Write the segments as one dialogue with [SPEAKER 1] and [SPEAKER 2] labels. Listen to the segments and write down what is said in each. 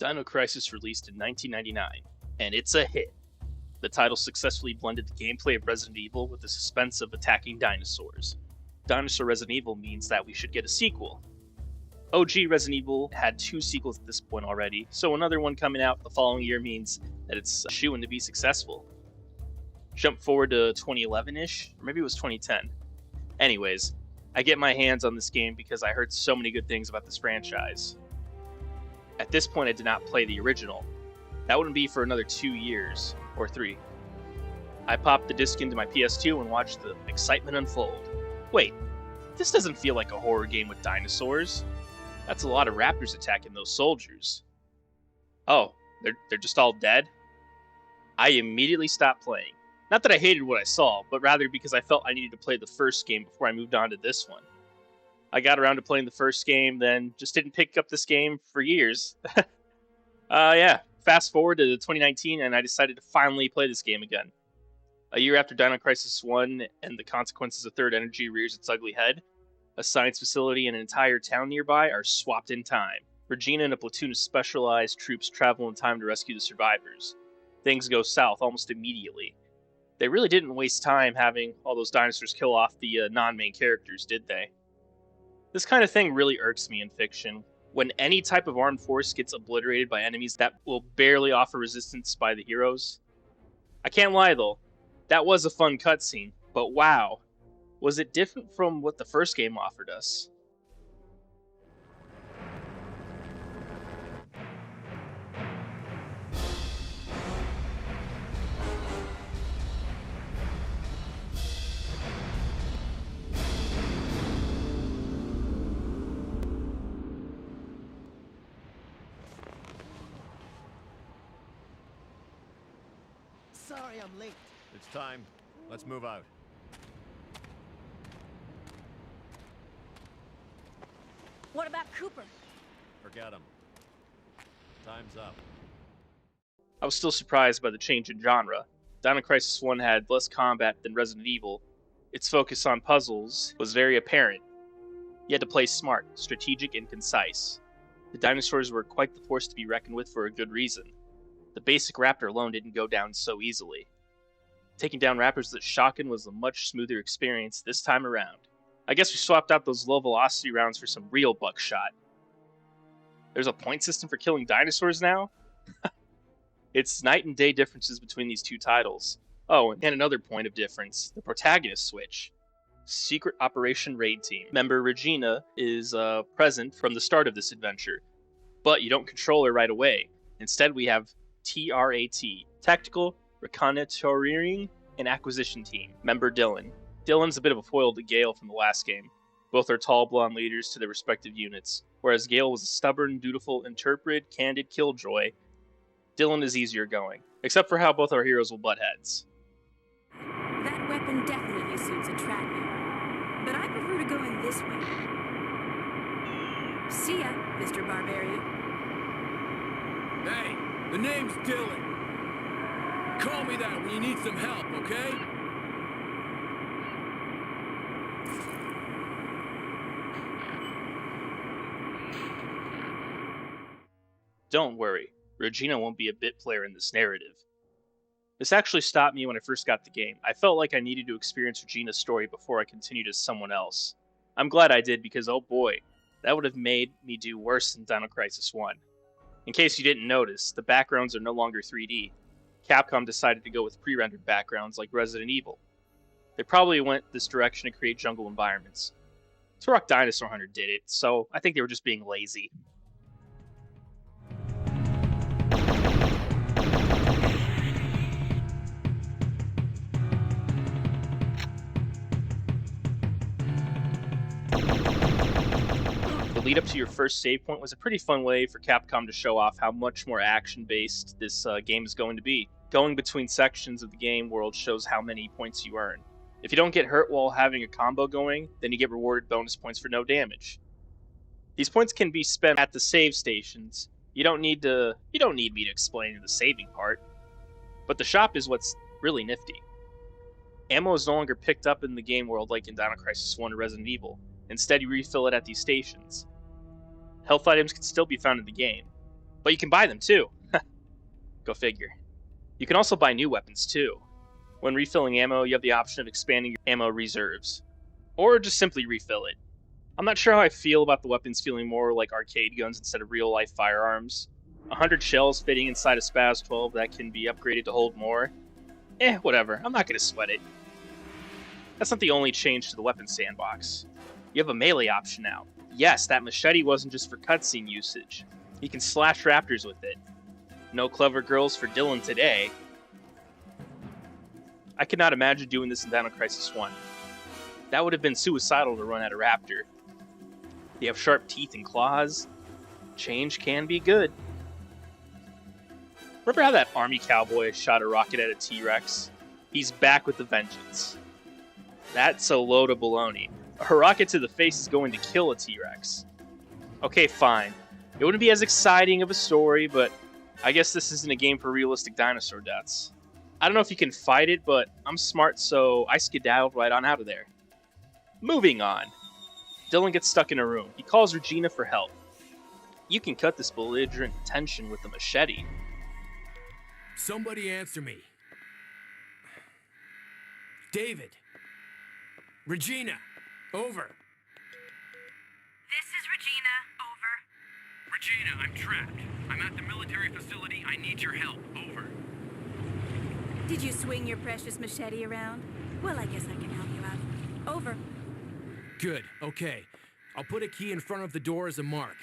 [SPEAKER 1] Dino Crisis released in 1999, and it's a hit. The title successfully blended the gameplay of Resident Evil with the suspense of attacking dinosaurs. Dinosaur Resident Evil means that we should get a sequel. OG Resident Evil had 2 sequels at this point already, so another one coming out the following year means that it's a shoo-in to be successful. Jump forward to 2011-ish, or maybe it was 2010. Anyways, I get my hands on this game because I heard so many good things about this franchise. At this point, I did not play the original. That wouldn't be for another 2 years, or 3. I popped the disc into my PS2 and watched the excitement unfold. Wait, this doesn't feel like a horror game with dinosaurs. That's a lot of raptors attacking those soldiers. Oh, they're just all dead? I immediately stopped playing. Not that I hated what I saw, but rather because I felt I needed to play the first game before I moved on to this one. I got around to playing the first game, then just didn't pick up this game for years. Fast forward to 2019, and I decided to finally play this game again. A year after Dino Crisis 1 and the consequences of Third Energy rears its ugly head, a science facility and an entire town nearby are swapped in time. Regina and a platoon of specialized troops travel in time to rescue the survivors. Things go south almost immediately. They really didn't waste time having all those dinosaurs kill off the non-main characters, did they? This kind of thing really irks me in fiction. When any type of armed force gets obliterated by enemies that will barely offer resistance by the heroes. I can't lie though, that was a fun cutscene, but wow, was it different from what the first game offered us?
[SPEAKER 2] Sorry I'm late.
[SPEAKER 3] It's time. Let's move out.
[SPEAKER 4] What about Cooper?
[SPEAKER 3] Forget him. Time's up.
[SPEAKER 1] I was still surprised by the change in genre. Dino Crisis 1 had less combat than Resident Evil. Its focus on puzzles was very apparent. You had to play smart, strategic, and concise. The dinosaurs were quite the force to be reckoned with for a good reason. The basic raptor alone didn't go down so easily. Taking down raptors with shotgun was a much smoother experience this time around. I guess we swapped out those low velocity rounds for some real buckshot. There's a point system for killing dinosaurs now? It's night and day differences between these two titles. Oh, and another point of difference, the protagonist switch. Secret Operation Raid Team member Regina is present from the start of this adventure, but you don't control her right away. Instead, we have TRAT, Tactical, Reconnoitering, and Acquisition Team, member Dylan. Dylan's a bit of a foil to Gale from the last game. Both are tall blonde leaders to their respective units, whereas Gale was a stubborn, dutiful, intrepid, candid killjoy. Dylan is easier going, except for how both our heroes will butt heads.
[SPEAKER 4] That weapon definitely suits a tracker, but I prefer to go in this way. See ya, Mr. Barbarian.
[SPEAKER 5] Hey, the name's Dylan. Call me that when you need some help, okay?
[SPEAKER 1] Don't worry, Regina won't be a bit player in this narrative. This actually stopped me when I first got the game. I felt like I needed to experience Regina's story before I continued as someone else. I'm glad I did because oh boy, that would have made me do worse than Dino Crisis 1. In case you didn't notice, the backgrounds are no longer 3D. Capcom decided to go with pre-rendered backgrounds like Resident Evil. They probably went this direction to create jungle environments. Turok Dinosaur Hunter did it, so I think they were just being lazy. The lead up to your first save point was a pretty fun way for Capcom to show off how much more action-based this game is going to be. Going between sections of the game world shows how many points you earn. If you don't get hurt while having a combo going, then you get rewarded bonus points for no damage. These points can be spent at the save stations. You don't need me to explain the saving part. But the shop is what's really nifty. Ammo is no longer picked up in the game world like in Dino Crisis 1 or Resident Evil. Instead, you refill it at these stations. Health items can still be found in the game. But you can buy them too. Go figure. You can also buy new weapons too. When refilling ammo, you have the option of expanding your ammo reserves, or just simply refill it. I'm not sure how I feel about the weapons feeling more like arcade guns instead of real-life firearms. 100 shells fitting inside a Spaz 12 that can be upgraded to hold more. Whatever. I'm not going to sweat it. That's not the only change to the weapon sandbox. You have a melee option now. Yes, that machete wasn't just for cutscene usage. You can slash raptors with it. No clever girls for Dylan today. I could not imagine doing this in Dino Crisis 1. That would have been suicidal to run at a raptor. They have sharp teeth and claws. Change can be good. Remember how that army cowboy shot a rocket at a T-Rex? He's back with a vengeance. That's a load of baloney. A rocket to the face is going to kill a T-Rex. Okay, fine. It wouldn't be as exciting of a story, but I guess this isn't a game for realistic dinosaur deaths. I don't know if you can fight it, but I'm smart, so I skedaddled right on out of there. Moving on. Dylan gets stuck in a room. He calls Regina for help. You can cut this belligerent tension with a machete.
[SPEAKER 5] Somebody answer me. David. Regina. Over.
[SPEAKER 4] This is Regina. Over.
[SPEAKER 6] Regina, I'm trapped. I'm at the military facility. I need your help. Over.
[SPEAKER 4] Did you swing your precious machete around? Well, I guess I can help you out. Over.
[SPEAKER 5] Good, okay. I'll put a key in front of the door as a mark.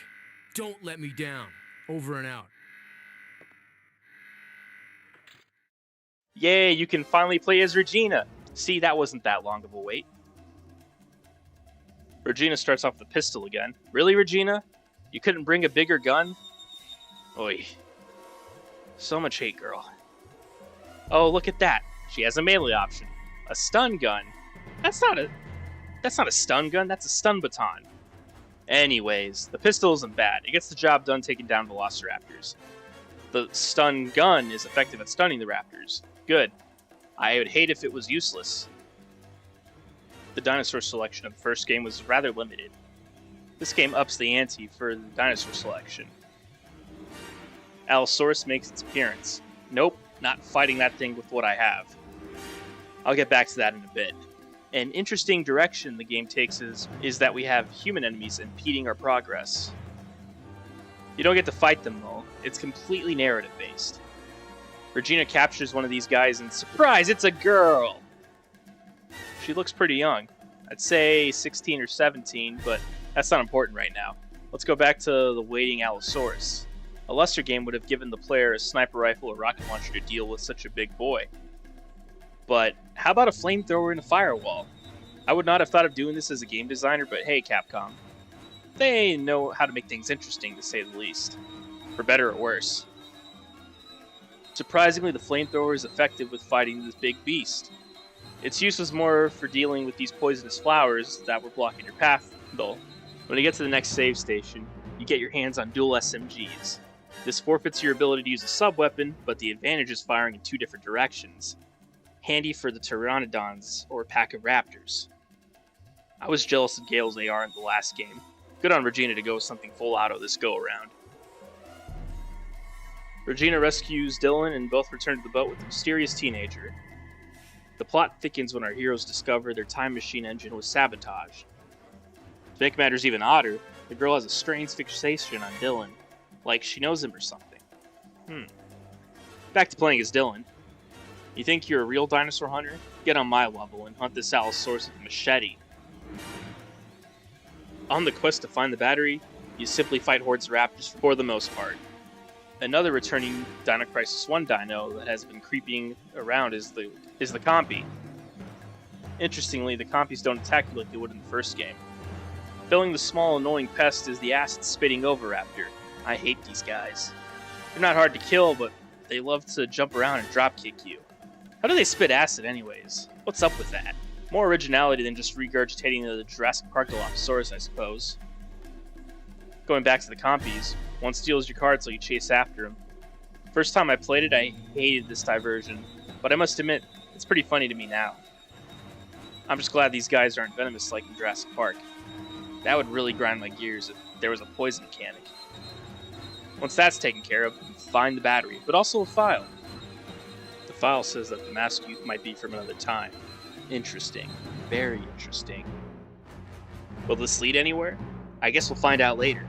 [SPEAKER 5] Don't let me down. Over and out.
[SPEAKER 1] Yay, you can finally play as Regina. See, that wasn't that long of a wait. Regina starts off with a pistol again. Really, Regina? You couldn't bring a bigger gun? Oy. So much hate, girl. Oh, look at that. She has a melee option. A stun gun. That's not a stun gun, that's a stun baton. Anyways, the pistol isn't bad. It gets the job done taking down velociraptors. The stun gun is effective at stunning the raptors. Good. I would hate if it was useless. The dinosaur selection of the first game was rather limited. This game ups the ante for the dinosaur selection. Allosaurus makes its appearance. Nope, not fighting that thing with what I have. I'll get back to that in a bit. An interesting direction the game takes is that we have human enemies impeding our progress. You don't get to fight them though, it's completely narrative based. Regina captures one of these guys and surprise, it's a girl! She looks pretty young. I'd say 16 or 17, but that's not important right now. Let's go back to the waiting Allosaurus. A lesser game would have given the player a sniper rifle or rocket launcher to deal with such a big boy. But how about a flamethrower and a firewall? I would not have thought of doing this as a game designer, but hey, Capcom. They know how to make things interesting, to say the least. For better or worse. Surprisingly, the flamethrower is effective with fighting this big beast. Its use was more for dealing with these poisonous flowers that were blocking your path, though. When you get to the next save station, you get your hands on dual SMGs. This forfeits your ability to use a sub-weapon, but the advantage is firing in two different directions. Handy for the Pteranodons or a pack of raptors. I was jealous of Gale's AR in the last game. Good on Regina to go with something full auto this go-around. Regina rescues Dylan and both return to the boat with the mysterious teenager. The plot thickens when our heroes discover their time machine engine was sabotaged. To make matters even odder, the girl has a strange fixation on Dylan, like she knows him or something. Back to playing as Dylan. You think you're a real dinosaur hunter? Get on my level and hunt this Allosaurus with a machete. On the quest to find the battery, you simply fight hordes of raptors for the most part. Another returning Dino Crisis 1 dino that has been creeping around is the Compy. Interestingly, the Compies don't attack you like they would in the first game. Filling the small annoying pest is the acid-spitting Oviraptor. I hate these guys. They're not hard to kill, but they love to jump around and drop-kick you. How do they spit acid anyways? What's up with that? More originality than just regurgitating the Jurassic Park Dilophosaurus, I suppose. Going back to the Compies, one steals your card so you chase after him. First time I played it, I hated this diversion, but I must admit, it's pretty funny to me now. I'm just glad these guys aren't venomous like in Jurassic Park. That would really grind my gears if there was a poison mechanic. Once that's taken care of, you find the battery, but also a file. The file says that the masked youth might be from another time. Interesting. Very interesting. Will this lead anywhere? I guess we'll find out later.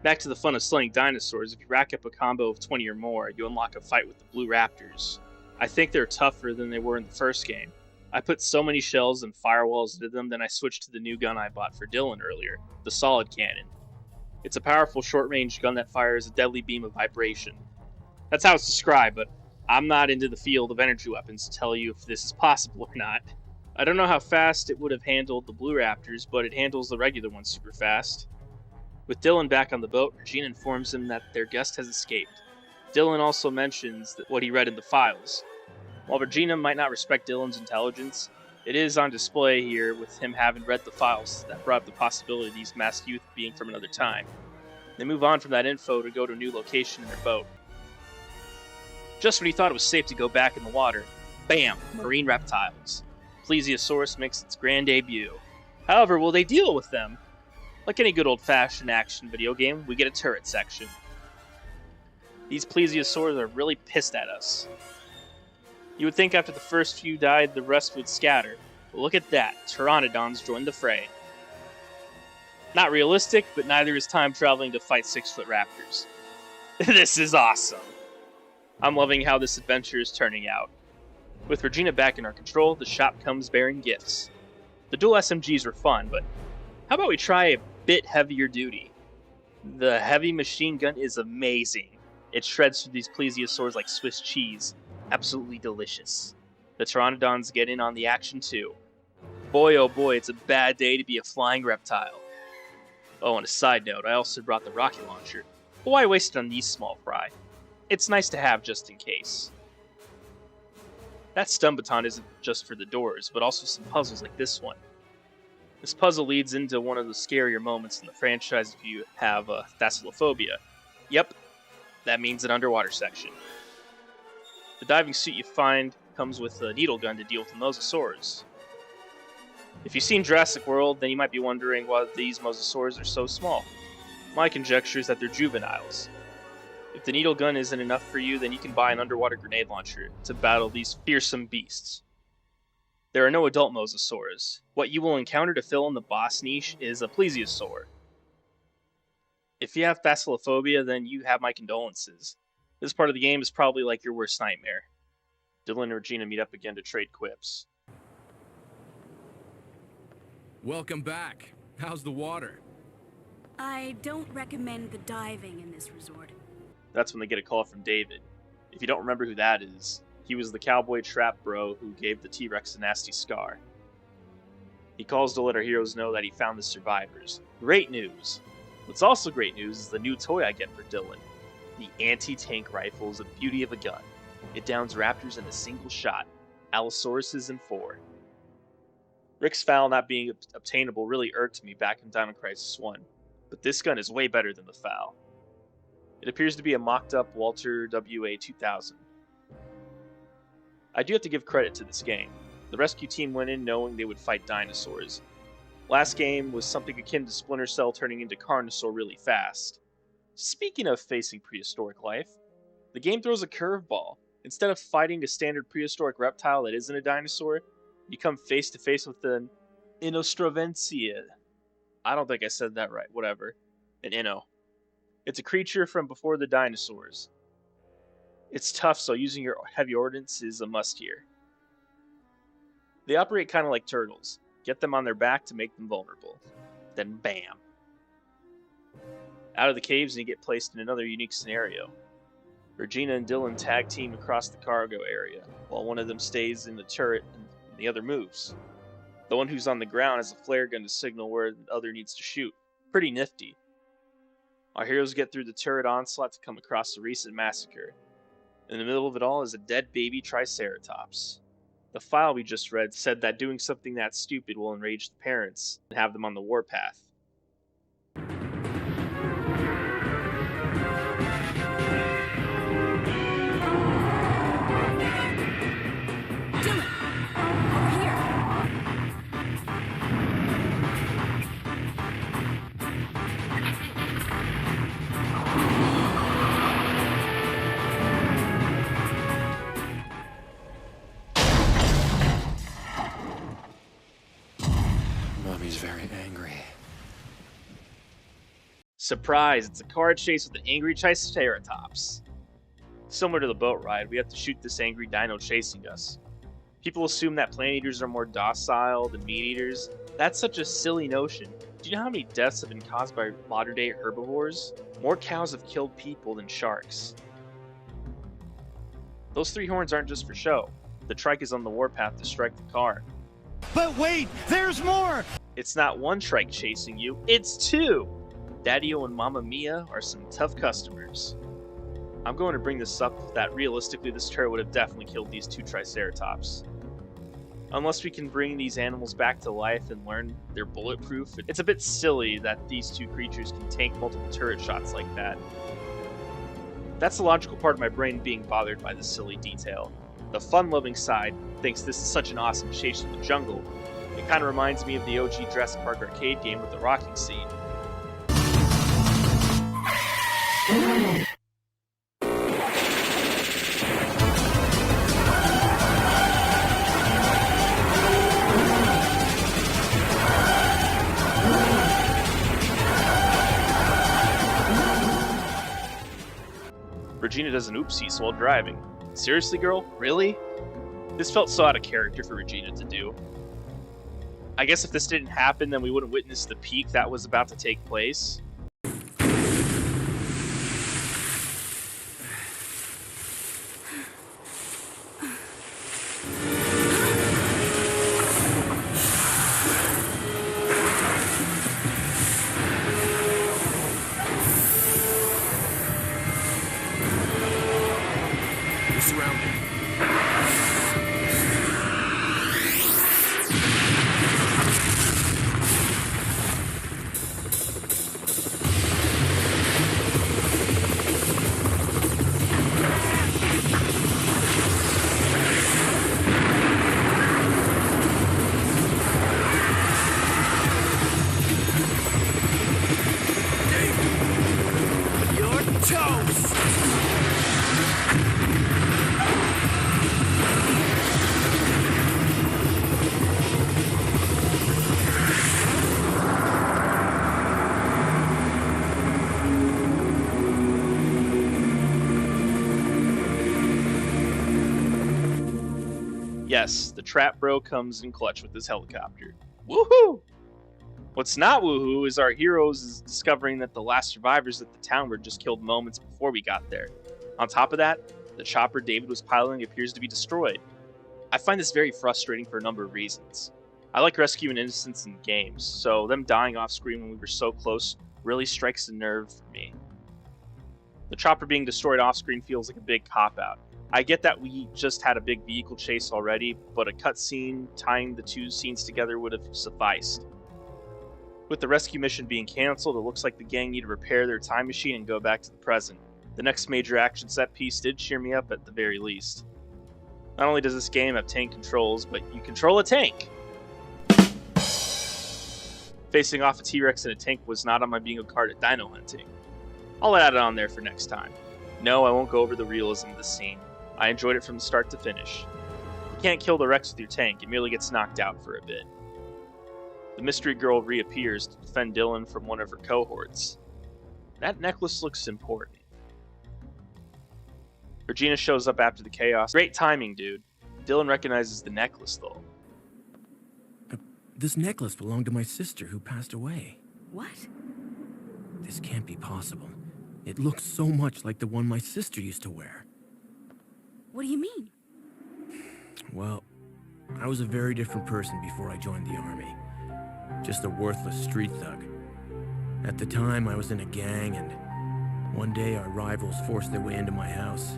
[SPEAKER 1] Back to the fun of slaying dinosaurs. If you rack up a combo of 20 or more, you unlock a fight with the blue raptors. I think they're tougher than they were in the first game. I put so many shells and firewalls into them, then I switched to the new gun I bought for Dylan earlier, the solid cannon. It's a powerful short-range gun that fires a deadly beam of vibration. That's how it's described, but I'm not into the field of energy weapons to tell you if this is possible or not. I don't know how fast it would have handled the blue raptors, but it handles the regular ones super fast. With Dylan back on the boat, Regina informs him that their guest has escaped. Dylan also mentions what he read in the files. While Regina might not respect Dylan's intelligence, it is on display here with him having read the files that brought up the possibility of these masked youth being from another time. They move on from that info to go to a new location in their boat. Just when he thought it was safe to go back in the water, bam, marine reptiles. Plesiosaurus makes its grand debut. However, will they deal with them? Like any good old-fashioned action video game, we get a turret section. These plesiosaurs are really pissed at us. You would think after the first few died, the rest would scatter. But look at that, pteranodons joined the fray. Not realistic, but neither is time traveling to fight 6-foot raptors. This is awesome. I'm loving how this adventure is turning out. With Regina back in our control, the shop comes bearing gifts. The dual SMGs were fun, but how about we try a bit heavier duty? The heavy machine gun is amazing. It shreds through these plesiosaurs like Swiss cheese. Absolutely delicious. The pteranodons get in on the action too. Boy oh boy, it's a bad day to be a flying reptile. Oh, and a side note, I also brought the rocket launcher. But why waste it on these small fry? It's nice to have just in case. That stun baton isn't just for the doors, but also some puzzles like this one. This puzzle leads into one of the scarier moments in the franchise if you have thalassophobia. Yep, that means an underwater section. The diving suit you find comes with a needle gun to deal with the mosasaurs. If you've seen Jurassic World, then you might be wondering why these mosasaurs are so small. My conjecture is that they're juveniles. If the needle gun isn't enough for you, then you can buy an underwater grenade launcher to battle these fearsome beasts. There are no adult mosasaurs. What you will encounter to fill in the boss niche is a plesiosaur. If you have thalassophobia, then you have my condolences. This part of the game is probably like your worst nightmare. Dylan and Regina meet up again to trade quips.
[SPEAKER 5] Welcome back. How's the water?
[SPEAKER 4] I don't recommend the diving in this resort.
[SPEAKER 1] That's when they get a call from David. If you don't remember who that is, he was the cowboy trap bro who gave the T-Rex a nasty scar. He calls to let our heroes know that he found the survivors. Great news! What's also great news is the new toy I get for Dylan. The anti-tank rifle is a beauty of a gun. It downs raptors in a single shot. Allosauruses in 4. Rick's FAL not being obtainable really irked me back in Dino Crisis 1, but this gun is way better than the FAL. It appears to be a mocked-up Walter WA-2000. I do have to give credit to this game. The rescue team went in knowing they would fight dinosaurs. Last game was something akin to Splinter Cell turning into Carnosaur really fast. Speaking of facing prehistoric life, the game throws a curveball. Instead of fighting a standard prehistoric reptile that isn't a dinosaur, you come face to face with an Innostrovensia. I don't think I said that right, whatever. An Inno. It's a creature from before the dinosaurs. It's tough, so using your heavy ordnance is a must here. They operate kind of like turtles. Get them on their back to make them vulnerable. Then bam. Out of the caves and you get placed in another unique scenario. Regina and Dylan tag team across the cargo area, while one of them stays in the turret and the other moves. The one who's on the ground has a flare gun to signal where the other needs to shoot. Pretty nifty. Our heroes get through the turret onslaught to come across a recent massacre. In the middle of it all is a dead baby Triceratops. The file we just read said that doing something that stupid will enrage the parents and have them on the warpath. Surprise, it's a car chase with an angry Triceratops. Similar to the boat ride, we have to shoot this angry dino chasing us. People assume that plant eaters are more docile than meat eaters. That's such a silly notion. Do you know how many deaths have been caused by modern-day herbivores? More cows have killed people than sharks. Those 3 horns aren't just for show. The trike is on the warpath to strike the car.
[SPEAKER 2] But wait, there's more!
[SPEAKER 1] It's not 1 trike chasing you, it's 2! Daddy-O and Mama Mia are some tough customers. I'm going to bring this up that realistically this turret would have definitely killed these 2 Triceratops. Unless we can bring these animals back to life and learn they're bulletproof, it's a bit silly that these 2 creatures can tank multiple turret shots like that. That's the logical part of my brain being bothered by this silly detail. The fun-loving side thinks this is such an awesome chase in the jungle. It kind of reminds me of the OG Jurassic Park arcade game with the rocking scene. Regina does an oopsies while driving. Seriously, girl? Really? This felt so out of character for Regina to do. I guess if this didn't happen, then we wouldn't witness the peak that was about to take place. Yes, the trap bro comes in clutch with his helicopter. Woohoo! What's not woohoo is our heroes is discovering that the last survivors at the town were just killed moments before we got there. On top of that, the chopper David was piloting appears to be destroyed. I find this very frustrating for a number of reasons. I like rescuing innocents in games, so them dying off screen when we were so close really strikes a nerve for me. The chopper being destroyed off screen feels like a big cop-out. I get that we just had a big vehicle chase already, but a cutscene tying the 2 scenes together would have sufficed. With the rescue mission being cancelled, it looks like the gang need to repair their time machine and go back to the present. The next major action set piece did cheer me up at the very least. Not only does this game have tank controls, but you control a tank! Facing off a T-Rex in a tank was not on my bingo card at dino hunting. I'll add it on there for next time. No, I won't go over the realism of the scene. I enjoyed it from the start to finish. You can't kill the Rex with your tank, it merely gets knocked out for a bit. The mystery girl reappears to defend Dylan from one of her cohorts. That necklace looks important. Regina shows up after the chaos. Great timing, dude. Dylan recognizes the necklace, though.
[SPEAKER 5] This necklace belonged to my sister who passed away.
[SPEAKER 4] What?
[SPEAKER 5] This can't be possible. It looks so much like the one my sister used to wear.
[SPEAKER 4] What do you mean?
[SPEAKER 5] Well, I was a very different person before I joined the army. Just a worthless street thug. At the time, I was in a gang, and one day our rivals forced their way into my house.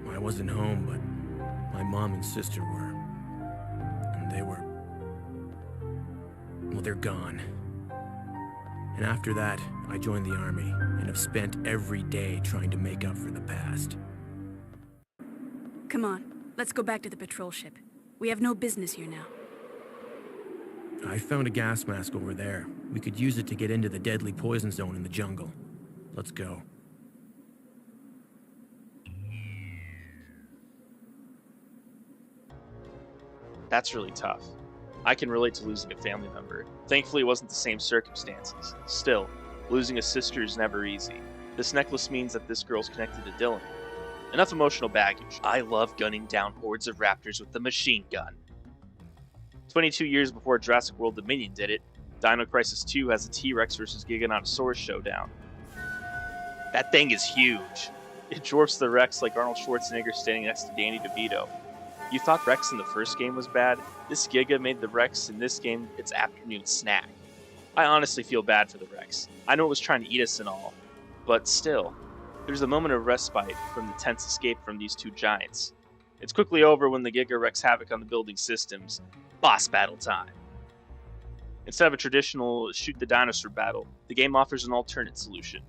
[SPEAKER 5] I wasn't home, but my mom and sister were. And they were... well, they're gone. And after that, I joined the army, and have spent every day trying to make up for the past.
[SPEAKER 4] Come on, let's go back to the patrol ship. We have no business here now.
[SPEAKER 5] I found a gas mask over there. We could use it to get into the deadly poison zone in the jungle. Let's go.
[SPEAKER 1] That's really tough. I can relate to losing a family member. Thankfully, it wasn't the same circumstances. Still, Losing a sister is never easy. This necklace means that this girl's connected to Dylan. Enough emotional baggage. I love gunning down hordes of raptors with a machine gun. 22 years before Jurassic World Dominion did it, Dino Crisis 2 has a T-Rex vs. Giganotosaurus showdown. That thing is huge. It dwarfs the Rex like Arnold Schwarzenegger standing next to Danny DeVito. You thought Rex in the first game was bad? This Giga made the Rex in this game its afternoon snack. I honestly feel bad for the Rex. I know it was trying to eat us and all, but still, there's a moment of respite from the tense escape from these two giants. It's quickly over when the Giga wreaks havoc on the building systems. Boss battle time. Instead of a traditional shoot the dinosaur battle, the game offers an alternate solution.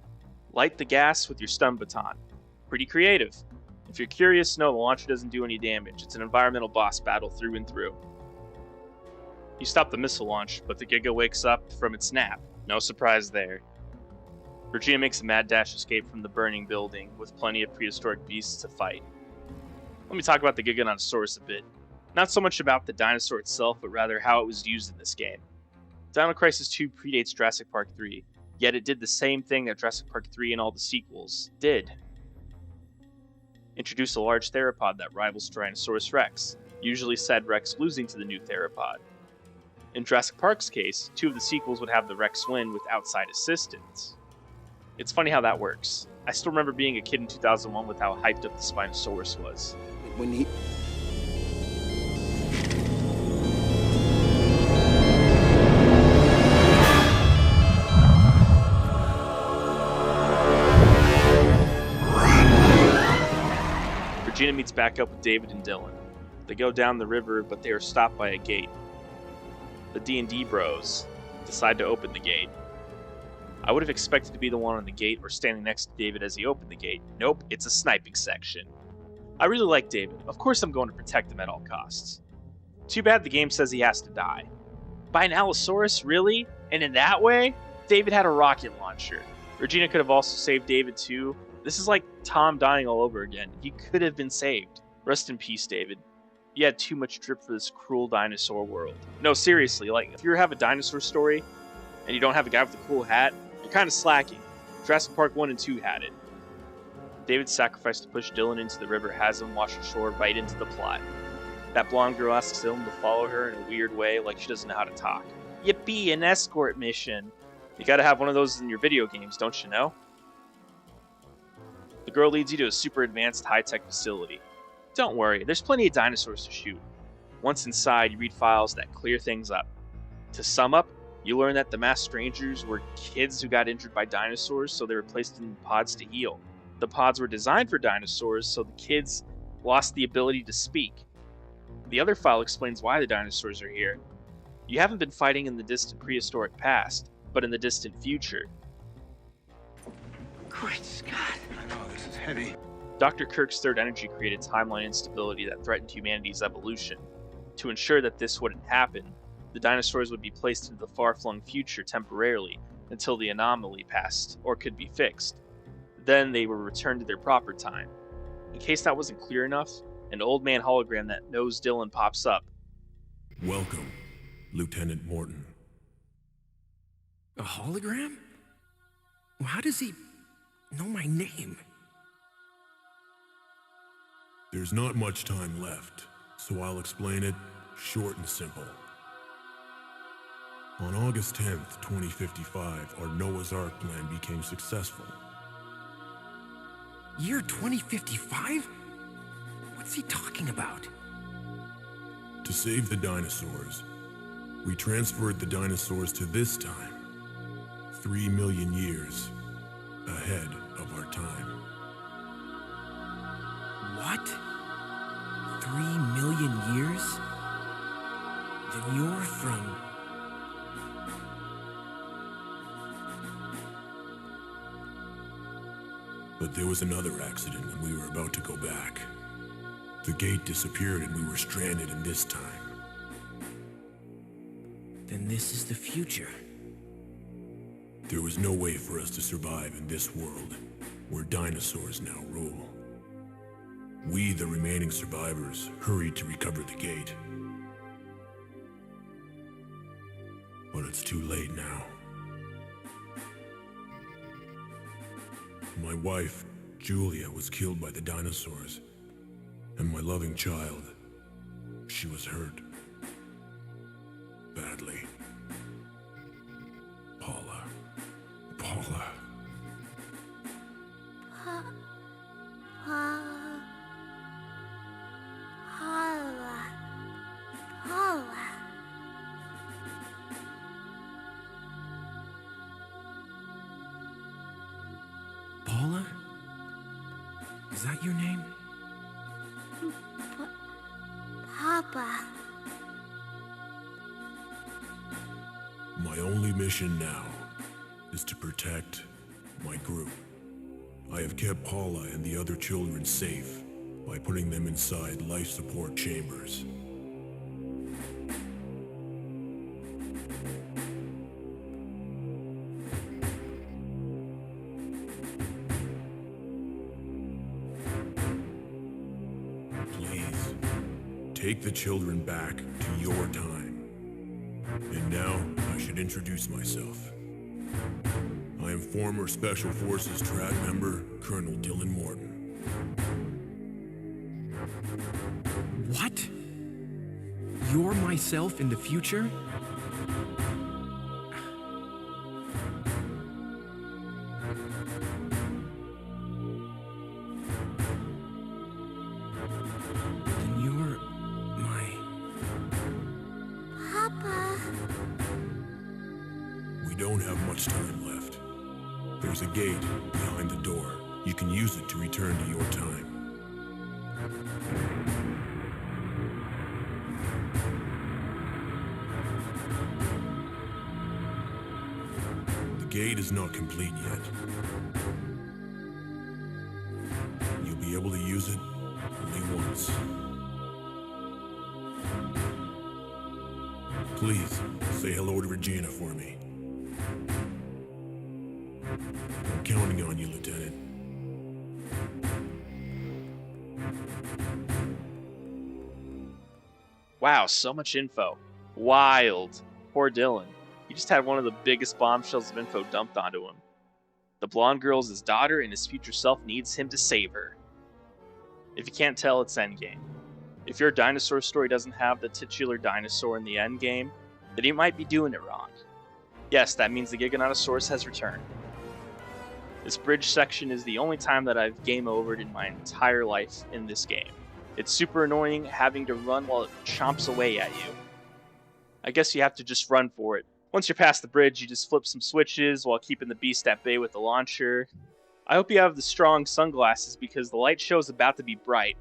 [SPEAKER 1] Light the gas with your stun baton. Pretty creative. If you're curious, no, the launcher doesn't do any damage. It's an environmental boss battle through and through. You stop the missile launch, but the Giga wakes up from its nap. No surprise there. Regina makes a mad dash escape from the burning building, with plenty of prehistoric beasts to fight. Let me talk about the Giganotosaurus a bit. Not so much about the dinosaur itself, but rather how it was used in this game. Dino Crisis 2 predates Jurassic Park 3, yet it did the same thing that Jurassic Park 3 and all the sequels did. Introduce a large theropod that rivals Tyrannosaurus Rex, usually said Rex losing to the new theropod. In Jurassic Park's case, 2 of the sequels would have the Rex win with outside assistance. It's funny how that works. I still remember being a kid in 2001 with how hyped up the Spinosaurus was.
[SPEAKER 7] When he...
[SPEAKER 1] Regina meets back up with David and Dylan. They go down the river, but they are stopped by a gate. The D&D bros decide to open the gate. I would have expected to be the one on the gate or standing next to David as he opened the gate. Nope, it's a sniping section. I really like David. Of course I'm going to protect him at all costs. Too bad the game says he has to die. By an Allosaurus, really? And in that way? David had a rocket launcher. Regina could have also saved David too. This is like Tom dying all over again. He could have been saved. Rest in peace, David. You had too much drip for this cruel dinosaur world. No, seriously, like, if you have a dinosaur story and you don't have a guy with a cool hat, you're kind of slacking. Jurassic Park 1 and 2 had it. David's sacrifice to push Dylan into the river has him wash ashore right into the plot. That blonde girl asks Dylan to follow her in a weird way, like she doesn't know how to talk. Yippee, an escort mission. You gotta have one of those in your video games, don't you know? The girl leads you to a super advanced high-tech facility. Don't worry, there's plenty of dinosaurs to shoot. Once inside, you read files that clear things up. To sum up, you learn that the masked strangers were kids who got injured by dinosaurs, so they were placed in pods to heal. The pods were designed for dinosaurs, so the kids lost the ability to speak. The other file explains why the dinosaurs are here. You haven't been fighting in the distant prehistoric past, but in the distant future.
[SPEAKER 7] Great Scott. I know, this is heavy.
[SPEAKER 1] Dr. Kirk's third energy created timeline instability that threatened humanity's evolution. To ensure that this wouldn't happen, the dinosaurs would be placed into the far-flung future temporarily until the anomaly passed or could be fixed. Then they were returned to their proper time. In case that wasn't clear enough, an old man hologram that knows Dylan pops up.
[SPEAKER 5] Welcome, Lieutenant Morton. A hologram? How does he know my name?
[SPEAKER 8] There's not much time left, so I'll explain it short and simple. On August 10th, 2055, our Noah's Ark plan became successful.
[SPEAKER 5] Year 2055? What's he talking about?
[SPEAKER 8] To save the dinosaurs, we transferred the dinosaurs to this time, 3 million years ahead of our time.
[SPEAKER 5] What? 3 million years? Then you're from...
[SPEAKER 8] But there was another accident when we were about to go back. The gate disappeared and we were stranded in this time.
[SPEAKER 5] Then this is the future.
[SPEAKER 8] There was no way for us to survive in this world, where dinosaurs now rule. We, the remaining survivors, hurried to recover the gate. But it's too late now. My wife, Julia, was killed by the dinosaurs. And my loving child, she was hurt. Badly. Paula. Paula.
[SPEAKER 5] Paula? Is that your name?
[SPEAKER 9] Papa.
[SPEAKER 8] My only mission now is to protect my group. I have kept Paula and the other children safe by putting them inside life support chambers. Please, take the children back to your time. And now, I should introduce myself. I am former Special Forces Trad member, Colonel Dylan Morton.
[SPEAKER 5] What? You're myself in the future? Then you're my...
[SPEAKER 9] Papa.
[SPEAKER 8] We don't have much time left. There's a gate behind the door. You can use it to return to your time. The gate is not complete yet. You'll be able to use it only once. Please, say hello to Regina for me. I'm counting on you, Lieutenant.
[SPEAKER 1] Wow, so much info. Wild. Poor Dylan. He just had one of the biggest bombshells of info dumped onto him. The blonde girl is his daughter, and his future self needs him to save her. If you can't tell, it's Endgame. If your dinosaur story doesn't have the titular dinosaur in the endgame, then you might be doing it wrong. Yes, that means the Giganotosaurus has returned. This bridge section is the only time that I've game overed in my entire life in this game. It's super annoying having to run while it chomps away at you. I guess you have to just run for it. Once you're past the bridge, you just flip some switches while keeping the beast at bay with the launcher. I hope you have the strong sunglasses because the light show is about to be bright.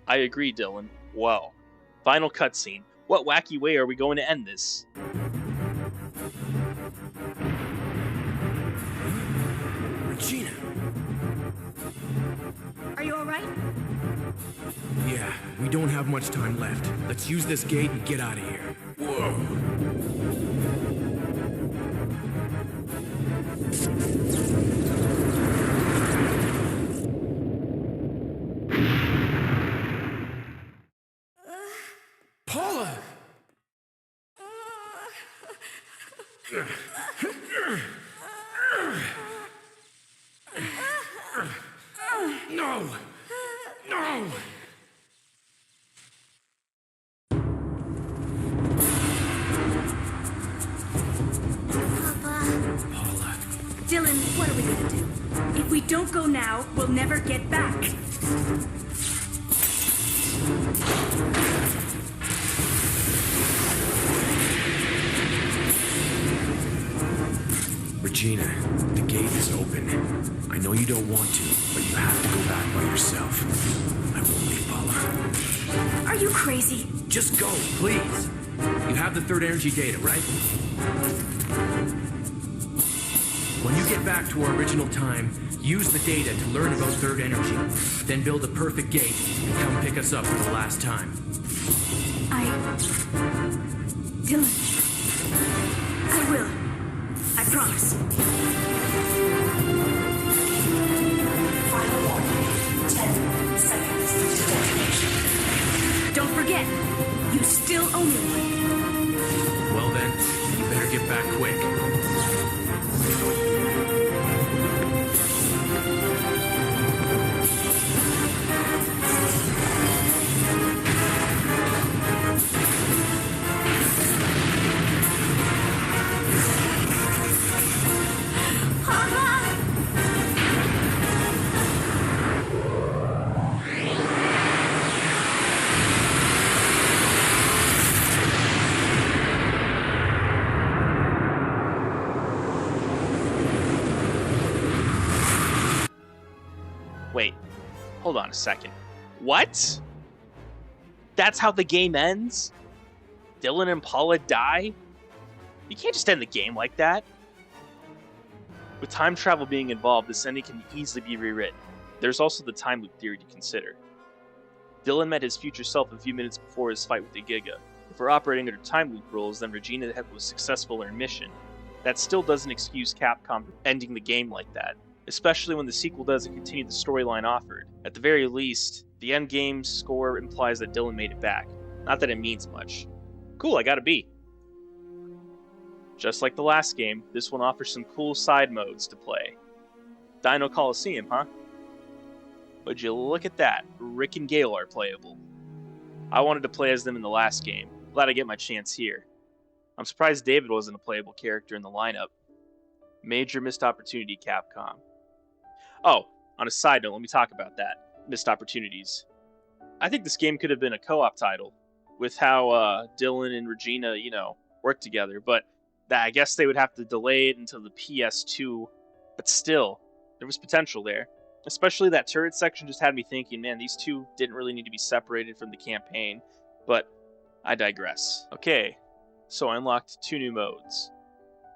[SPEAKER 1] I agree, Dylan. Whoa. Final cutscene. What wacky way are we going to end this?
[SPEAKER 5] Regina!
[SPEAKER 4] Are you alright?
[SPEAKER 5] Yeah, we don't have much time left. Let's use this gate and get out of here. Whoa! Paula! No! No!
[SPEAKER 9] Papa.
[SPEAKER 5] Paula.
[SPEAKER 4] Dylan, don't go now, we'll never get back.
[SPEAKER 5] Regina, the gate is open. I know you don't want to, but you have to go back by yourself. I won't leave Paula.
[SPEAKER 4] Are you crazy?
[SPEAKER 5] Just go, please. You have the third energy data, right? When you get back to our original time, use the data to learn about third energy. Then build a perfect gate and come pick us up for the last time.
[SPEAKER 4] Dylan. I will. I promise.
[SPEAKER 10] Final warning. 10 seconds to detonation.
[SPEAKER 4] Don't forget, you still owe me one.
[SPEAKER 5] Well then, you better get back quick.
[SPEAKER 1] Wait, hold on a second. What? That's how the game ends? Dylan and Paula die? You can't just end the game like that. With time travel being involved, this ending can easily be rewritten. There's also the time loop theory to consider. Dylan met his future self a few minutes before his fight with the Giga. If we're operating under time loop rules, then Regina was successful in her mission. That still doesn't excuse Capcom ending the game like that, especially when the sequel doesn't continue the storyline offered. At the very least, the endgame score implies that Dylan made it back. Not that it means much. Cool, I got a B. Just like the last game, this one offers some cool side modes to play. Dino Coliseum, huh? Would you look at that, Rick and Gale are playable. I wanted to play as them in the last game. Glad I get my chance here. I'm surprised David wasn't a playable character in the lineup. Major missed opportunity, Capcom. Oh, on a side note, let me talk about that. Missed opportunities. I think this game could have been a co-op title, with how Dylan and Regina, work together, but I guess they would have to delay it until the PS2, but still, there was potential there. Especially that turret section just had me thinking, man, these two didn't really need to be separated from the campaign, but I digress. Okay, so I unlocked 2 new modes,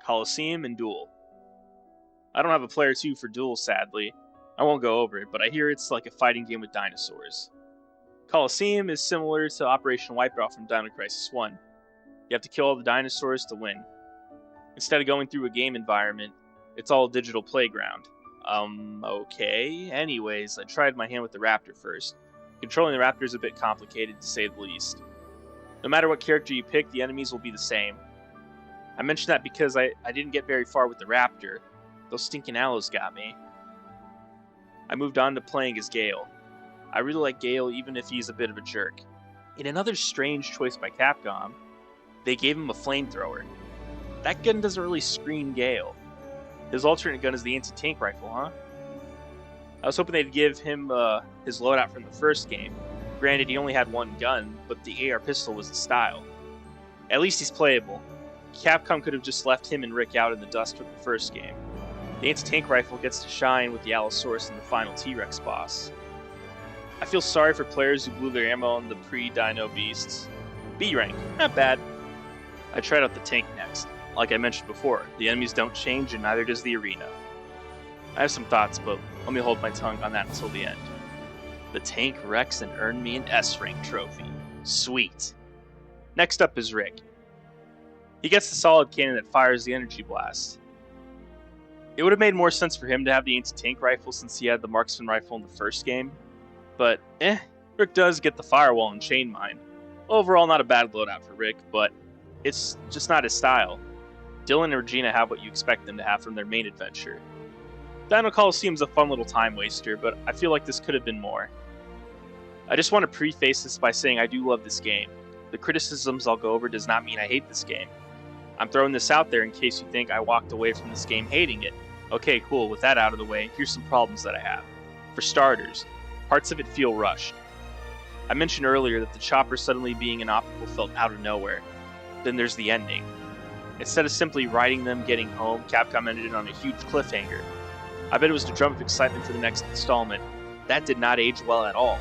[SPEAKER 1] Coliseum and Duel. I don't have a player 2 for Duel, sadly. I won't go over it, but I hear it's like a fighting game with dinosaurs. Coliseum is similar to Operation Wipeout from Dino Crisis 1. You have to kill all the dinosaurs to win. Instead of going through a game environment, it's all a digital playground. Okay. Anyways, I tried my hand with the raptor first. Controlling the raptor is a bit complicated, to say the least. No matter what character you pick, the enemies will be the same. I mention that because I didn't get very far with the raptor. Those stinking aloes got me. I moved on to playing as Gale. I really like Gale even if he's a bit of a jerk. In another strange choice by Capcom, they gave him a flamethrower. That gun doesn't really scream Gale. His alternate gun is the anti-tank rifle, huh? I was hoping they'd give him his loadout from the first game. Granted, he only had one gun, but the AR pistol was the style. At least he's playable. Capcom could have just left him and Rick out in the dust from the first game. The anti-tank rifle gets to shine with the Allosaurus in the final T-Rex boss. I feel sorry for players who blew their ammo on the pre-Dino beasts. B rank, not bad. I tried out the tank next. Like I mentioned before, the enemies don't change and neither does the arena. I have some thoughts, but let me hold my tongue on that until the end. The tank wrecks and earned me an S-rank trophy. Sweet. Next up is Rick. He gets the solid cannon that fires the energy blast. It would have made more sense for him to have the anti-tank rifle since he had the marksman rifle in the first game. But, Rick does get the firewall and chain mine. Overall, not a bad loadout for Rick, but it's just not his style. Dylan and Regina have what you expect them to have from their main adventure. Dino Coliseum's a fun little time waster, but I feel like this could have been more. I just want to preface this by saying I do love this game. The criticisms I'll go over does not mean I hate this game. I'm throwing this out there in case you think I walked away from this game hating it. Okay, cool, with that out of the way, here's some problems that I have. For starters, parts of it feel rushed. I mentioned earlier that the chopper suddenly being inoperable felt out of nowhere. Then there's the ending. Instead of simply riding them getting home, Capcom ended it on a huge cliffhanger. I bet it was to drum up excitement for the next installment. That did not age well at all.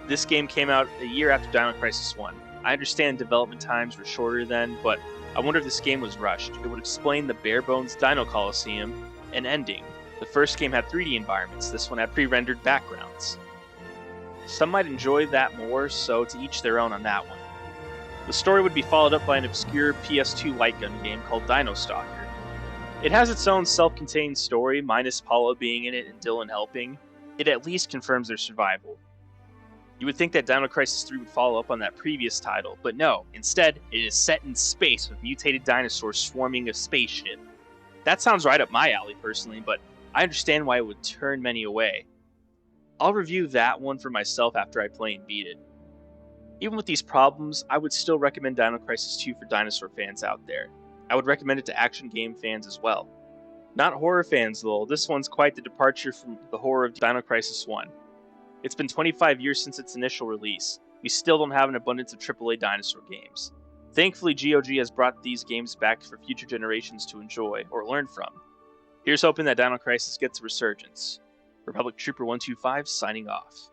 [SPEAKER 1] This game came out a year after Dino Crisis 1. I understand development times were shorter then, but I wonder if this game was rushed. It would explain the bare-bones Dino Coliseum and ending. The first game had 3D environments, this one had pre-rendered backgrounds. Some might enjoy that more, so to each their own on that one. The story would be followed up by an obscure PS2 light gun game called Dino Stalker. It has its own self-contained story, minus Paula being in it and Dylan helping. It at least confirms their survival. You would think that Dino Crisis 3 would follow up on that previous title, but no, instead, it is set in space with mutated dinosaurs swarming a spaceship. That sounds right up my alley personally, but I understand why it would turn many away. I'll review that one for myself after I play and beat it. Even with these problems, I would still recommend Dino Crisis 2 for dinosaur fans out there. I would recommend it to action game fans as well. Not horror fans though, this one's quite the departure from the horror of Dino Crisis 1. It's been 25 years since its initial release. We still don't have an abundance of AAA dinosaur games. Thankfully, GOG has brought these games back for future generations to enjoy or learn from. Here's hoping that Dino Crisis gets a resurgence. Republic Trooper 125 signing off.